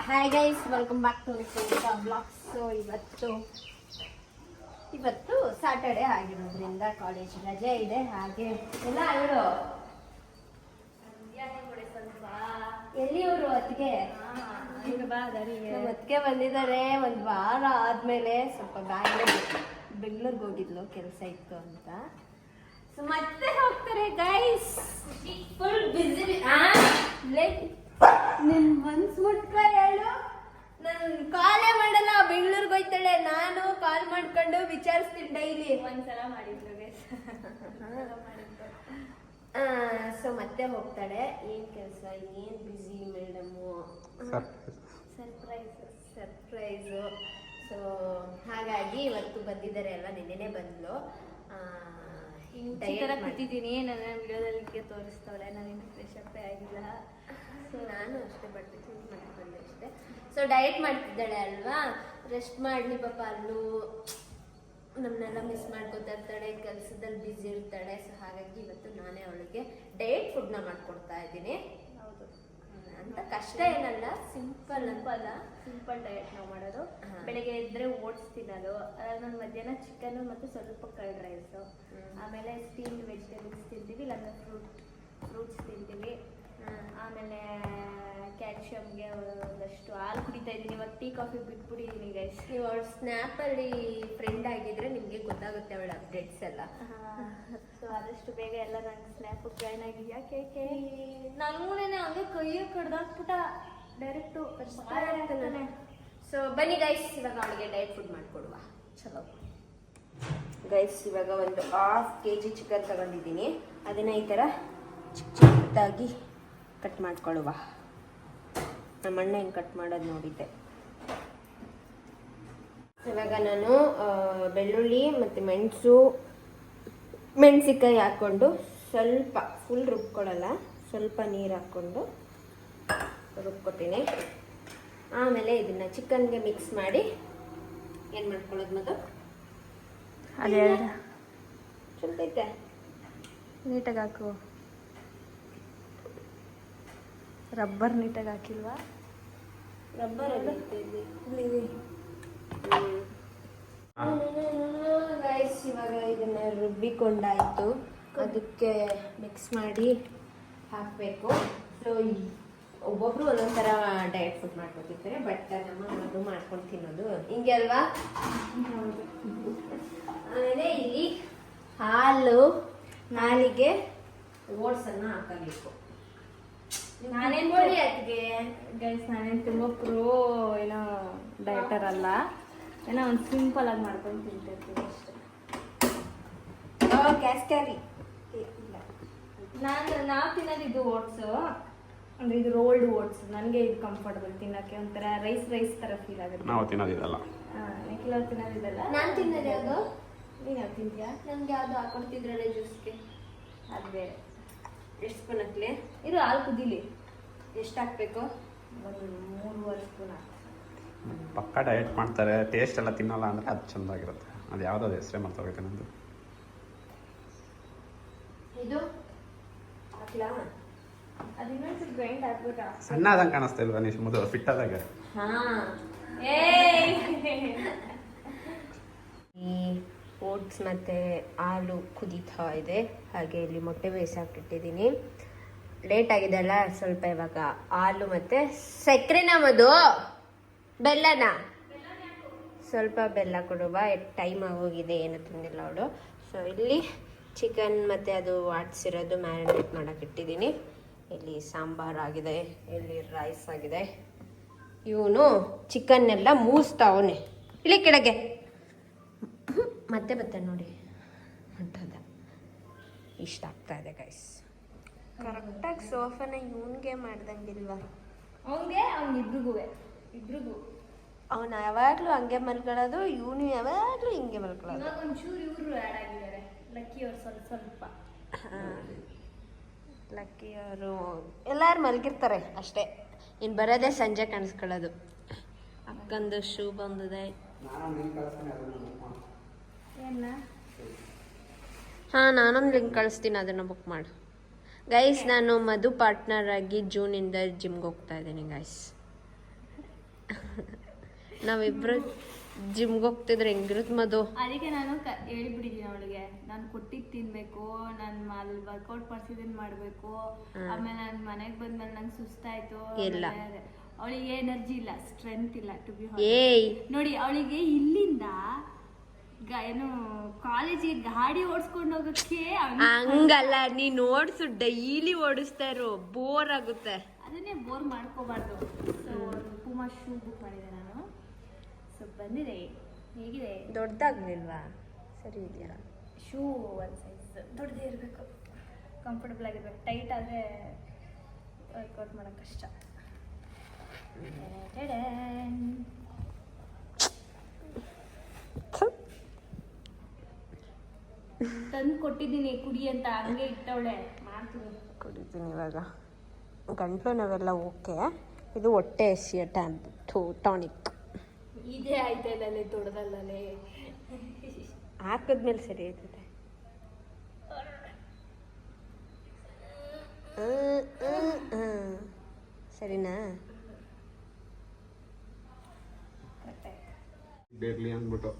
Hi guys, welcome back to blogs. So ಇವತ್ತು Saturday ಆಗಿರೋದ್ರಿಂದ college ರಜೆ ಇದೆ. ಹಾಗೆ ಎಲ್ಲ ಅವರು ಎಲ್ಲಿ ಅವರು ಅತ್ತಿಗೆ ಅತ್ತಿಗೆ ಬಂದಿದ್ದಾರೆ. ಒಂದು ವಾರ ಆದ್ಮೇಲೆ ಸ್ವಲ್ಪ ಬೆಂಗಳೂರಿಗೆ ಹೋಗಿದ್ಲು, ಕೆಲಸ ಇತ್ತು ಅಂತ. ಸೊ ಮತ್ತೆ ಹೋಗ್ತಾರೆ ಗೈಸ್. ಫುಲ್ ಬಿಸಿ. ನಿನ್ ಮನ್ಸ್ ಮುಟ್ಕ ಹೇಳು, ನಾನು ಕಾಲೇ ಮಾಡಲ್ಲ. ಬೆಂಗಳೂರಿಗೆ ಹೋಯ್ತಾಳೆ, ನಾನು ಕಾಲ್ ಮಾಡ್ಕೊಂಡು ವಿಚಾರಿಸ್ತೀನಿ ಡೈಲಿ. ಒಂದ್ಸಲ ಮಾಡಿದ್ರು ಸೊ ಮತ್ತೆ ಹೋಗ್ತಾಳೆ. ಏನ್ ಕೆಲಸ, ಏನ್ ಬಿಸಿ ಮೇಡಮು, ಸರ್ಪ್ರೈಸು. ಸೊ ಹಾಗಾಗಿ ಇವತ್ತು ಬಂದಿದ್ದಾರೆ ಅಲ್ವಾ, ನಿನ್ನೆನೆ ಬಂದ್ಲು. ಕೂತಿದ್ದೀನಿ, ನನ್ನ ವಿಡಿಯೋದಲ್ಲಿ ತೋರಿಸ್ತವಳೆ. ನಾನಿನ್ನು ಫ್ರೆಶ್ ಅಪ್ ಆಗಿಲ್ಲ. ಸೊ ನಾನು ಅಷ್ಟೇ ಬಟ್ಟೆ ಚೇಂಜ್ ಮಾಡ್ಕೊಂಡೆ ಅಷ್ಟೇ. ಸೊ ಡಯಟ್ ಮಾಡ್ತಿದ್ದಾಳೆ ಅಲ್ವಾ, ರೆಸ್ಟ್ ಮಾಡಲಿ ಪಾಪ. ಅಲ್ಲೂ ನಮ್ಮನ್ನೆಲ್ಲ ಮಿಸ್ ಮಾಡ್ಕೊತಾ ಇರ್ತಾಳೆ, ಕೆಲಸದಲ್ಲಿ ಬ್ಯುಸಿ ಇರ್ತಾಳೆ. ಸೊ ಹಾಗಾಗಿ ಇವತ್ತು ನಾನೇ ಅವಳಿಗೆ ಡಯಟ್ ಫುಡ್ನ ಮಾಡ್ಕೊಡ್ತಾ ಇದ್ದೀನಿ. ಹೌದು, ಅಂತ ಕಷ್ಟ ಏನಲ್ಲ, ಸಿಂಪಲ್ ಡಯಟ್ ನಾವು ಮಾಡೋದು. ಬೆಳಗ್ಗೆ ಎದ್ರೆ ಓಟ್ಸ್ ತಿನ್ನೋದು, ನಾನು ಮಧ್ಯಾಹ್ನ ಚಿಕನ್ ಮತ್ತು ಸ್ವಲ್ಪ ಕರ್ಡ್ ರೈಸು, ಆಮೇಲೆ ಸ್ಟೀಮ್ಡ್ ವೆಜಿಟೇಬಲ್ಸ್ ತಿಂತೀವಿ, ಇಲ್ಲಾಂದ್ರೆ ಫ್ರೂಟ್ಸ್ ತಿಂತೀವಿ. ಆಮೇಲೆ ಕ್ಯಾಲ್ಶಿಯಮ್ಗೆ ಒಂದಷ್ಟು ಹಾಲು ಕುಡಿತಾ ಇದ್ದೀನಿ. ಇವಾಗ ಟೀ ಕಾಫಿ ಬಿಟ್ಬಿಟ್ಟಿದ್ದೀನಿ ಗೈಸ್. ನೀವು ಅವಳು ಸ್ನ್ಯಾಪಲ್ಲಿ ಫ್ರೆಂಡ್ ಆಗಿದ್ರೆ ನಿಮಗೆ ಗೊತ್ತಾಗುತ್ತೆ ಅವಳ ಅಪ್ಡೇಟ್ಸ್ ಎಲ್ಲ. ಸೊ ಆದಷ್ಟು ಬೇಗ ಎಲ್ಲ ನಂಗೆ ಸ್ನ್ಯಾಪ್ ಜಾಯ್ನ್ ಆಗಿ. ಯಾಕೆ ನನಗೂನೇ ಹಂಗೆ ಕೈಯ ಕಡ್ದಾಕ್ಬಿಟ್ಟ ಡೈರೆಕ್ಟು. ಸೊ ಬನ್ನಿ ಗೈಸ್, ಇವಾಗ ಅವಳಿಗೆ ಡಯಟ್ ಫುಡ್ ಮಾಡಿಕೊಡುವ. ಚಲೋ ಗೈಸ್, ಇವಾಗ ಒಂದು 1/2 kg ಚಿಕನ್ ತಗೊಂಡಿದ್ದೀನಿ. ಅದನ್ನ ಈ ಥರ ಚಿಕ್ಕದಾಗಿ ಕಟ್ ಮಾಡ್ಕೊಳ್ಳುವ. ನಮ್ಮ ಅಣ್ಣ ಹೆಂಗೆ ಕಟ್ ಮಾಡೋದು ನೋಡಿದ್ದೆ. ಇವಾಗ ನಾನು ಬೆಳ್ಳುಳ್ಳಿ ಮತ್ತು ಮೆಣಸಿಕಾಯಿ ಹಾಕ್ಕೊಂಡು ಸ್ವಲ್ಪ, ಫುಲ್ ರುಬ್ಕೊಳ್ಳಲ್ಲ, ಸ್ವಲ್ಪ ನೀರು ಹಾಕ್ಕೊಂಡು ರುಬ್ಕೊತೀನಿ. ಆಮೇಲೆ ಇದನ್ನು ಚಿಕನ್ಗೆ ಮಿಕ್ಸ್ ಮಾಡಿ ಏನು ಮಾಡ್ಕೊಳ್ಳೋದು ಮದು ಅದೇ ಸ್ವಲ್ಪ ಐತೆ, ನೀಟಾಗಿ ಹಾಕು. ರಬ್ಬರ್ ನೀಟಾಗಿ ಹಾಕಿಲ್ವಾ? ರಬ್ಬರ್ ಗೈಸ್, ಇವಾಗ ಇದನ್ನ ರುಬ್ಬಿಕೊಂಡಾಯ್ತು. ಅದಕ್ಕೆ ಮಿಕ್ಸ್ ಮಾಡಿ ಹಾಕಬೇಕು. ಸೊ ಒಬ್ಬೊಬ್ರು ಒಂದೊಂಥರ ಡಯಟ್ ಫುಡ್ ಮಾಡ್ಕೊತಿರ್ತಾರೆ, ಬಟ್ ನಮ್ಮ ಮದು ಮಾಡ್ಕೊಂಡು ತಿನ್ನೋದು ಹಿಂಗೆ ಅಲ್ವಾ. ಆಮೇಲೆ ಇಲ್ಲಿ ಹಾಲಿಗೆ ಓಟ್ಸನ್ನು ಹಾಕಬೇಕು. ನಾನೇನು ಗೈಸ್, ನಾನೇನು ತುಂಬ ಏನೋ ಡಯಟರ್ ಅಲ್ಲ, ಏನೋ ಒಂದು ಸಿಂಪಲ್ ಆಗಿ ಮಾಡ್ಕೊಂಡು ತಿಂತಿರ್ತೀನಿ ಅಷ್ಟೇ. ಗ್ಯಾಸ್ ಕ್ಯಾರಿ ನಾವು ತಿನ್ನೋದು ಇದು ಓಟ್ಸು, ಅಂದರೆ ಇದು ರೋಲ್ಡ್ ಓಟ್ಸ್. ನನಗೆ ಇದು ಕಂಫರ್ಟಬಲ್ ತಿನ್ನೋಕ್ಕೆ, ಒಂಥರ ರೈಸ್ ಥರ ಫೀಲ್ ಆಗುತ್ತೆ. ನಾವು ತಿನ್ನೋದಿದಲ್ಲ. ನಿಖಿಲ್ ಅವ್ರು ತಿನ್ನೋದಿದಲ್ಲ. ನಾನು ತಿನ್ನೋದು ಯಾವುದು? ನೀನು ಯಾವ್ದು ತಿಂತೀಯಾ? ನಮ್ಗೆ ಯಾವುದು ಹಾಕೊಡ್ತಿದ್ರಲ್ಲ ಜ್ಯೂಸ್ಗೆ, ಅದು ಬೇರೆ. ಎಷ್ಟು ಸ್ಪೂನ್ ಹಾಕ್ಲಿ? ಇದು ಹಾಲು ಕುದೀಲಿ. ಎಷ್ಟು ಹಾಕಬೇಕು? ಒಂದು 3-4 ಸ್ಪೂನ್ ಹಾಕಿ. ಪಕ್ಕ ಡಯಟ್ ಮಾಡ್ತಾರೆ, ಟೇಸ್ಟ್ ಎಲ್ಲ ತಿನ್ನಲ್ಲ ಅಂದರೆ ಅದು ಚೆಂದಾಗಿರುತ್ತೆ. ಅದು ಯಾವುದಾದ್ರು ಹೆಸರೇ ಮಾಡ್ತೋಗೈತೆ ನಂದು. ಇದು ಹಾಕ್ಲಾ? ಅದು ಇನ್ನೊಂದು ಗ್ರೈಂಡ್ ಹಾಕ್ಬಿಟ್ಟ. ಸಣ್ಣ ಆದಂಗೆ ಕಾಣಿಸ್ತಾ ಇಲ್ವಾ ನೀವು? ಮುದ್ದು ಫಿಟ್ ಆದಾಗ ಈ ಓಟ್ಸ್ ಮತ್ತು ಹಾಲು ಕುದೀತಾ ಇದೆ. ಹಾಗೆ ಇಲ್ಲಿ ಮೊಟ್ಟೆ ಬೇಯಿಸಾಕಿಟ್ಟಿದ್ದೀನಿ. ಲೇಟ್ ಆಗಿದೆಲ್ಲ ಸ್ವಲ್ಪ. ಇವಾಗ ಹಾಲು ಮತ್ತು ಸಕ್ಕರೆನ ಮದು ಬೆಲ್ಲನ ಸ್ವಲ್ಪ ಬೆಲ್ಲ ಕೊಡುವ. ಟೈಮ್ ಆಗೋಗಿದೆ, ಏನು ತಿಂದಿಲ್ಲ ಅವಳು. ಸೊ ಇಲ್ಲಿ ಚಿಕನ್ ಮತ್ತು ಅದು ಆಡಿಸಿರೋದು ಮ್ಯಾರಿನೇಟ್ ಮಾಡೋಕ್ಕಿಟ್ಟಿದ್ದೀನಿ. ಇಲ್ಲಿ ಸಾಂಬಾರು ಆಗಿದೆ, ಇಲ್ಲಿ ರೈಸ್ ಆಗಿದೆ. ಇವನು ಚಿಕನ್ನೆಲ್ಲ ಮೂಸ್ತಾವನೆ. ಇಲ್ಲಿ ಕೆಳಗೆ ಮತ್ತೆ ಬರ್ತಾನೆ ನೋಡಿ, ಹೊಂಟದ. ಇಷ್ಟ ಆಗ್ತಾ ಇದೆ ಗೈಸ್. ಕರೆಕ್ಟಾಗಿ ಸೋಫಾನ ಇವನ್ಗೆ ಮಾಡ್ದಂಗಿಲ್ವಾ? ಇಬ್ರಿಗೂ ಅವನು ಯಾವಾಗಲೂ ಹಂಗೆ ಮಲ್ಕೊಳ್ಳೋದು, ಇವನು ಯಾವಾಗಲೂ ಹಿಂಗೆ ಮಲ್ಕೊಳ್ಳೋದು. ಒಂಚೂರು ಇವರು ಆ್ಯಡ್ ಆಗಿದ್ದಾರೆ, ಲಕ್ಕಿ ಅವ್ರು ಸ್ವಲ್ಪ. ಲಕ್ಕಿ ಅವರು ಎಲ್ಲರೂ ಮಲಗಿರ್ತಾರೆ ಅಷ್ಟೇ. ಇನ್ನು ಬರೋದೇ ಸಂಜೆ ಕಾಣಿಸ್ಕೊಳ್ಳೋದು. ಅಕ್ಕಂದು ಶೂ ಬಂದಿದೆ. ಹಾಂ, ನಾನೊಂದು ಲಿಂಕ್ ಕಳಿಸ್ತೀನಿ, ಅದನ್ನು ಬುಕ್ ಮಾಡು. ಗೈಸ್ ನಾನು ಮಧು ಪಾರ್ಟ್ನರ್ ಆಗಿ ಜೂನಿಂದ ಜಿಮ್ಗೆ ಹೋಗ್ತಾ ಇದ್ದೀನಿ ಗೈಸ್. ನಾವಿಬ್ರು ಜಿಮ್ಗೆ ಹೋಗ್ತಿದ್ರೆ ಹೆಂಗಿರುತ್ತೆ ಮದು. ಅದಕ್ಕೆ ನಾನು ಹೇಳ್ಬಿಟ್ಟಿದ್ದೀನಿ ಅವಳಿಗೆ, ನಾನು ಕೊಟ್ಟಿದ್ದು ತಿನ್ಬೇಕು, ನಾನು ಅಲ್ಲಿ ವರ್ಕೌಟ್ ಮಾಡ್ಸಿದ್ದನ್ನು ಮಾಡಬೇಕು. ಆಮೇಲೆ ನಾನು ಮನೆಗೆ ಬಂದ್ಮೇಲೆ ನಂಗೆ ಸುಸ್ತಾಯ್ತು. ಇಲ್ಲ. ಅವಳಿಗೆ ಎನರ್ಜಿ ಇಲ್ಲ, ಸ್ಟ್ರೆಂತ್ ಇಲ್ಲ ಟು ಬಿ ಏಯ್ ನೋಡಿ. ಅವಳಿಗೆ ಇಲ್ಲಿಂದ ಏನು ಕಾಲೇಜಿಗೆ ಗಾಡಿ ಓಡಿಸ್ಕೊಂಡು ಹೋಗಕ್ಕೆ ಹಂಗಲ್ಲ, ನೀನ್ ಓಡಿಸು, ಡೈಲಿ ಓಡಿಸ್ತಾ ಇರು, ಬೋರ್ ಆಗುತ್ತೆ. ಅದನ್ನೇ ಬೋರ್ ಮಾಡ್ಕೋಬಾರ್ದು. ಸೊ ಪೂಮಾ ಶೂ ಬುಕ್ ಮಾಡಿದೆ ನಾನು. ಸೊ ಬಂದಿದೆ. ಹೇಗಿದೆ? ದೊಡ್ಡದಾಗ್ಲಿಲ್ವಾ? ಸರಿ ಇದೆಯಾ? ಶೂ ಒಂದು ಸೈಜ್ ದೊಡ್ಡದೇ ಇರಬೇಕು, ಕಂಫರ್ಟಬಲ್ ಆಗಿರ್ಬೇಕು. ಟೈಟ್ ಆದರೆ ವರ್ಕೌಟ್ ಮಾಡೋಕ್ಕೆ ಕಷ್ಟ. ತಂದು ಕೊಟ್ಟಿದ್ದೀನಿ ಕುಡಿ ಅಂತ, ಹಂಗೆ ಇಟ್ಟವಳೆ. ಮಾಡ್ತೀನಿ, ಕುಡಿತೀನಿ ಇವಾಗ. ಗಂಟ್ಲು ನಾವೆಲ್ಲ ಓಕೆ. ಇದು ಹೊಟ್ಟೆ ಹಸಿಯ ಟಾನಿಕ್. ಇದೇ ಆಯ್ತಾ ಇಲ್ಲ ದೊಡ್ಡದಲ್ಲೇ ಹಾಕಿದ್ಮೇಲೆ ಸರಿ ಆಯ್ತದೆ. ಸರಿನಾ? ಬೇರ್ಲಿ ಅಂದ್ಬಿಟ್ಟು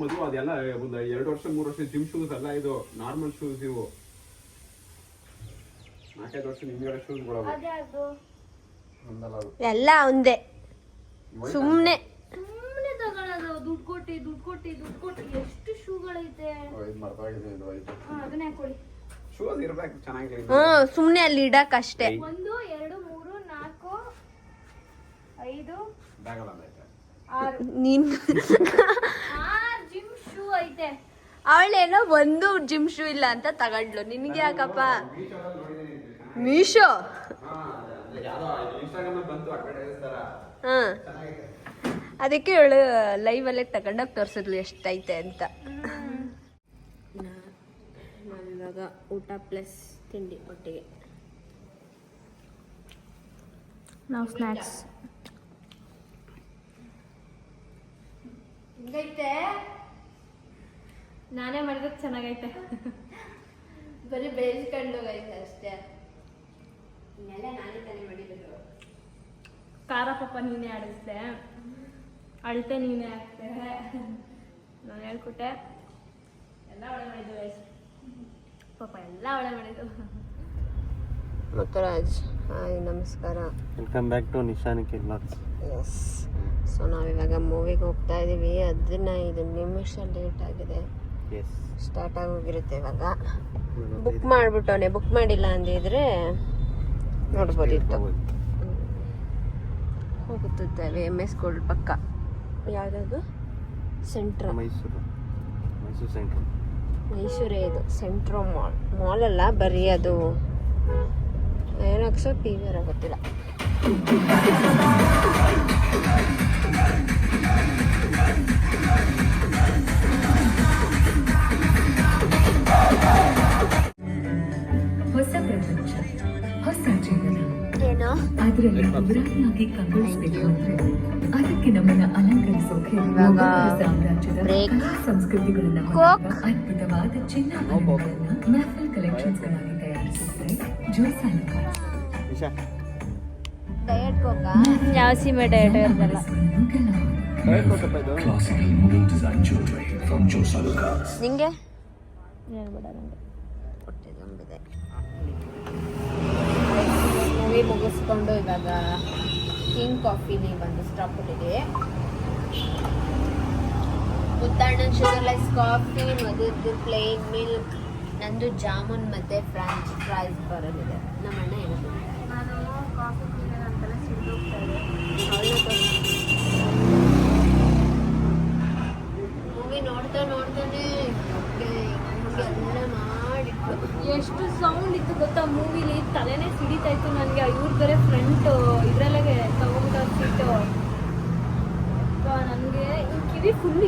ಮದುವೆ ಅದೆಲ್ಲ ಒಂದು 2 ವರ್ಷ 3 ವರ್ಷ ಜಿಮ್ ಶೂಸ್ ಅಲ್ಲ, ಇದು ನಾರ್ಮಲ್ ಶೂಸ್. ಇವು 4-5 ವರ್ಷ ನಿಮ್ಗೆ ಶೂಸ್ ಎಲ್ಲ ಒಂದೇ, ಸುಮ್ಮನೆ ತಗೊಳ್ಳೋದು. ದುಡ್ಡು ಕೊಟ್ಟು ಎಷ್ಟು ಶೂಗಳೈತೆ. ಅದನ್ನೇ ಹಾಕೊಳ್ಳಿ. ಶೂಸ್ ಇರ್ಬೇಕು ಚೆನ್ನಾಗಿ. ಸುಮ್ಮನೆ ಅಲ್ಲಿ ಇಡಕ್ ಅಷ್ಟೇ. 1 2 3 4 5 6 ನೀನ್ 6 ಜಿಮ್ ಶೂ ಐತೆ. ಅವಳೇನೋ ಒಂದು ಜಿಮ್ ಶೂ ಇಲ್ಲ ಅಂತ ತಗೊಂಡ್ಲು. ನಿನ್ಗೆ ಯಾಕಪ್ಪ? ಮೀಶೋ. ಹಾ, ಅದಕ್ಕೆ ಅವಳು ಲೈವ್ ಅಲ್ಲೇ ತಗೊಂಡೋಗಿ ತೋರಿಸಿದ್ಲು ಎಷ್ಟೈತೆ ಅಂತ. ನಾವಿವಾಗ ಊಟ ಪ್ಲಸ್ ತಿಂಡಿ ಒಟ್ಟಿಗೆ. ನಾವು ಸ್ನ್ಯಾಕ್ಸ್. ಹಿಂಗೈತೆ, ನಾನೇ ಮಾಡಿದ್ರೆ ಚೆನ್ನಾಗೈತೆ. ಬರೀ ಬೇಯಿಸ್ಕೊಂಡೋಗೈತೆ ಅಷ್ಟೇ. ಇನ್ನೆಲ್ಲ ನಾನೇ ತಾನೇ ಮಾಡಿರೋದು. ಖಾರ ಪಾಪ ನೀನೇ ಆಡಿಸ್ದೆ, ಅಳತೆ ನೀನೇ ಹಾಕ್ತೆ, ನಾನು ಹೇಳ್ಕೊಟ್ಟೆ. ಎಲ್ಲ ಒಳ್ಳೆ ಮಾಡಿದ್ದು ವಯಸ್ಸು ಪಾಪ, ಎಲ್ಲ ಒಳ್ಳೆ ಮಾಡಿದ್ದು. ಮುತ್ತರಾಜ್, ಹಾಯ್, ನಮಸ್ಕಾರ. ವೆಲ್ಕಮ್ ಬ್ಯಾಕ್ ಟು ನಿಶಾನಿಕ್ ವ್ಲಾಗ್ಸ್. ಎಸ್. ಸೊ ನಾವಿವಾಗ ಮೂವಿಗೆ ಹೋಗ್ತಾ ಇದ್ದೀವಿ. 15 ನಿಮಿಷ ಲೇಟ್ ಆಗಿದೆ. ಸ್ಟಾರ್ಟ್ ಆಗೋಗಿರುತ್ತೆ ಇವಾಗ. ಬುಕ್ ಮಾಡಿಬಿಟ್ಟವನೆ, ಬುಕ್ ಮಾಡಿಲ್ಲ ಅಂದಿದ್ರೆ ನೋಡ್ಬೋದಿತ್ತು. ಹೋಗುತ್ತಿದ್ದೇವೆ MS ಗೋಲ್ಡ್ ಪಕ್ಕ. ಯಾವುದದು? Central Mysuru central. ಮೈಸೂರೇ ಇದು. ಸೆಂಟ್ರೋ ಮಾಲ್ ಅಲ್ಲ, ಬರೀ ಅದು ಏನಾಗ್ಸೋ PVR ಗೊತ್ತಿಲ್ಲ. ಹೊಸ ಪ್ರಪಂಚ, ಹೊಸ ಜೀವನ. ಏನೋ ಅದರಲ್ಲಿ ನೂರಾನಿಯಾಗಿ ಕಂಗೊಳಿಸಬೇಕು ಅಂದ್ರೆ ಅದಕ್ಕೆ ನಮ್ಮನ್ನ ಅಲಂಕರಿಸೋಕೆ ಇವಾಗ ಸಾಮ್ರಾಜ್ಯದ break. ಕಲಾ ಸಂಸ್ಕೃತಿಗಳನ್ನ Coke. ಅದ್ಭುತವಾದ ಚಿನ್ನಾಭರಣಗಳನ್ನ ಮ್ಯಾಫಲ್ ಕಲೆಕ್ಷನ್ಸ್ ಗಳಾಗಿ ತಯಾರಿಸುತ್ತಾರೆ ಜೋಸಾನ. Diet Coca? ಯಾವ ಸೀಮೆ ಡಯಟ್ ಇರ್ತಲ್ಲ. Classical Mughal design jewelry from Josalukas. ನಿಂಗೆ ಹೇಳ್ಬೇಡ ನನಗೆ. ಹೊಟ್ಟೆ ತುಂಬಿದೆ. ಮೂವಿ ಮುಗಿಸ್ಕೊಂಡು ಇವಾಗ ಕಿಂಗ್ ಕಾಫಿಲಿ ಬಂದು ಸ್ಟಾಪ್ ಕೊಟ್ಟಿದೆ. ಮುತ್ತಣ್ಣನ ಶುಗರ್ಲೆಸ್ ಕಾಫಿ, ಮಧುದ್ದು ಪ್ಲೇನ್ ಮಿಲ್ಕ್, ನಂದು ಜಾಮೂನ್ ಮತ್ತು ಫ್ರೈಸ್ ಬರೋದಿದೆ. ನಮ್ಮಣ್ಣ ಏನು ನಾನು ಕಾಫಿ ಕುಡಿಯೋಣ ಅಂತೆಲ್ಲ ಸಿಡ್ದೋಗ್ತಾ ಇದೆ. ಮೂವಿ ನೋಡ್ತಾನೆ ಎಲ್ಲ ಮಾಡಿಟ್ಟು. ಎಷ್ಟು ಸೌಂಡ್ ಇತ್ತು ಗೊತ್ತಾ ಮೂವಿಲಿ, ತಲೆನೇ ಸಿಡಿತಾ ಇತ್ತು ನನಗೆ. ಇವ್ರ ಬೇರೆ ಫ್ರಂಟ್ ಇದ್ರಲ್ಲೇ ತಗೊಂಡ ಸಿಟ್ಟು ನನಗೆ. ಕಿವಿ ಫುಲ್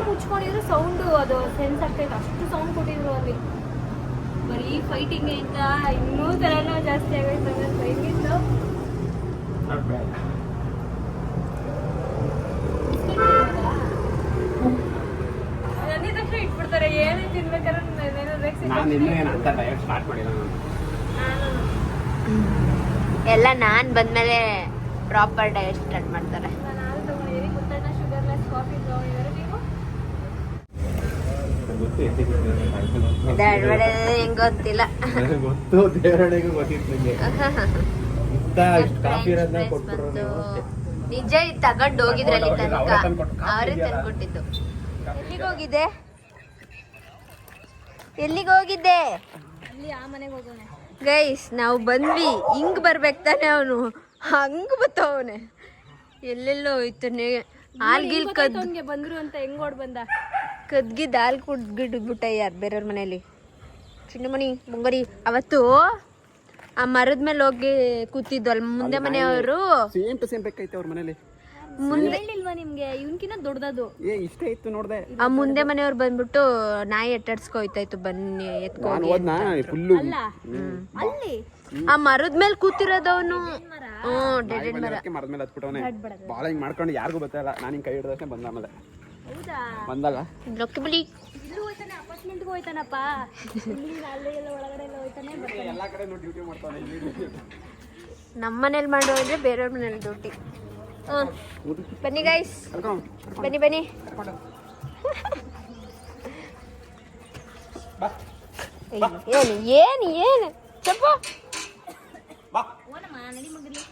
ಮುಚ್ಕೊಂಡಿದ್ರು ಸೌಂಡು, ಅದು ಸೆನ್ಸ್ ಆಗ್ತೈತೆ. ಅಷ್ಟು ಸೌಂಡ್ ಕೊಟ್ಟಿದ್ರು ಅಲ್ಲಿ. ಬರೀ ಫೈಟಿಂಗ್ ಇಂದ ಇನ್ನೂ ತಲೆನೋ ಜಾಸ್ತಿ ಆಗೈತೆ ಫೈಟಿಂಗ್. ನನಗೆ ತಕ್ಷಣ ಇಟ್ಬಿಡ್ತಾರೆ. ಏನೇ ತಿನ್ಬೇಕಾದ್ರೆ ನಾನು ಇನ್ನೂ ಏನು ಅಂತ ಡಯಟ್ ಸ್ಟಾರ್ಟ್ ಮಾಡಿಲ್ಲ ನಾನು. ಎಲ್ಲ ನಾನು ಬಂದ್ಮೇಲೆ ಪ್ರಾಪರ್ ಡಯಟ್ ಸ್ಟಾರ್ಟ್ ಮಾಡ್ತಾರೆ. ನಾನು ಹಾಲು ತಗೊಂಡಿದ್ದೀನಿ, ಮುತ್ತಣ್ಣ ಶುಗರ್ಲೆಸ್ ಕಾಫಿ ತಗೊಂಡಿದ್ದಾರೆ. ನೀವು ಹೆಂಗ್ ಗೊತ್ತಿಲ್ಲ. ಗೊತ್ತು, ದೇವರಡೆಗೂ ಗೊತ್ತಿತ್ತು ನಂಗೆ. ಕಾಫಿ ಇರೋದನ್ನ ಕೊಟ್ಬಿಟ್ರು ನೀವು. ನಿಜ ಇದು ತಗೊಂಡು ಹೋಗಿದ್ರಲ್ಲಿ ತನಕ ಅವರೇ ತಂದ್ಕೊಟ್ಟಿದ್ದು. ಎಲ್ಲಿಗೆ ಹೋಗಿದ್ದೆ ಅಲ್ಲಿ ಆ ಮನೆಗೆ ಹೋಗೋಣ. ಗೈಸ್ ನಾವು ಬಂದ್ವಿ, ಹಿಂಗ್ ಬರ್ಬೇಕು ತಾನೆ, ಅವನು ಹಂಗ್ ಬತ್ತವನೆ. ಎಲ್ಲೆಲ್ಲೋ ಹೋಯ್ತಾನೆ. ಹಾಲ್ಗಿಲ್ ಅವ್ನಿಗೆ ಬಂದ್ರು ಅಂತ ಹೆಂಗ್ ಓಡ್ ಬಂದ. ಕದ್ಗಿದ್ದು ಹಾಲು ಕುಡ್ಗಿಡ್ಬಿಟ್ಟ ಯಾರು ಬೇರೆಯವ್ರ ಮನೇಲಿ. ಚಿನ್ನಮಣಿ ಮುಂಗರಿ ಅವತ್ತು ಆ ಮರದ ಮೇಲೆ ಹೋಗಿ ಕೂತಿದ್ದು ಅಲ್ಲಿ ಮುಂದೆ ಮನೆಯವರು. ಸೇಮ್ ಟು ಸೇಮ್ ಬೇಕೈತೆ ಅವ್ರ ಮನೇಲಿ. ಮುಂದೆ ಹೇಳಿಲ್ವಾ ನಿಮ್ಗೆ ಇವನ್ಕಿನ್ನ ದೊಡ್ಡದು. ಇಷ್ಟ ಇತ್ತು ನೋಡ್ದೆ. ಆ ಮುಂದೆ ಮನೆಯವ್ರು ಬಂದ್ಬಿಟ್ಟು ನಾಯಿ ಎಟ್ಟಾಡ್ಸ್ಕೊಯ್ತಾಯ್ತು, ಬನ್ನಿ ಎತ್ಕೋಗಿ. ಫುಲ್ಲು ಅಲ್ಲಿ ಆ ಮರದ ಮೇಲೆ ಕೂತಿರೋದವನು. ಡೆಡ್ ಮರ. ಮರದ ಮೇಲೆ ಹತ್ಬಿಟ್ಟವನೆ. ಬಾಳ ಹಿಂಗ್ ಮಾಡ್ಕೊಂಡು ಯಾರಿಗೂ ಗೊತ್ತಿಲ್ಲ. ನಾನು ಹಿಂಗ್ ಕೈ ಹಿಡ್ದಷ್ಟೇ ಬಂದ. ಆಮೇಲೆ ಹೌದಾ ಬಂದಲ್ಲ ಲೊಕ್ಕಿ ಬಿಡಿ. ಇಲ್ಲೂ ಹೋಯ್ತಾನೆ, ಅಪಾರ್ಟ್ಮೆಂಟ್ಗೆ ಹೋಯ್ತಾನಪ್ಪ. ಇಲ್ಲಿ ಅಲ್ಲೇ ಎಲ್ಲ ಒಳಗಡೆ ಎಲ್ಲ ಹೋಯ್ತಾನೆ, ಬರ್ತಾನೆ. ಎಲ್ಲಾ ಕಡೆ ಡ್ಯೂಟಿ ಮಾಡ್ತಾನೆ. ನಮ್ಮ ಮನೇಲಿ ಮಾಡೋದ್ರೆ ಬೇರೆಯವ್ರ ಮನೇಲಿ ಡ್ಯೂಟಿ. ಬನ್ನಿ ಗೈಸ್, ಬನ್ನಿ ಬನ್ನಿ. ಏನು ಏನು ಏನು ಚಪ್ಪ. ಓನಮ್ಮ ನಡಿ ಮಗಲಿ.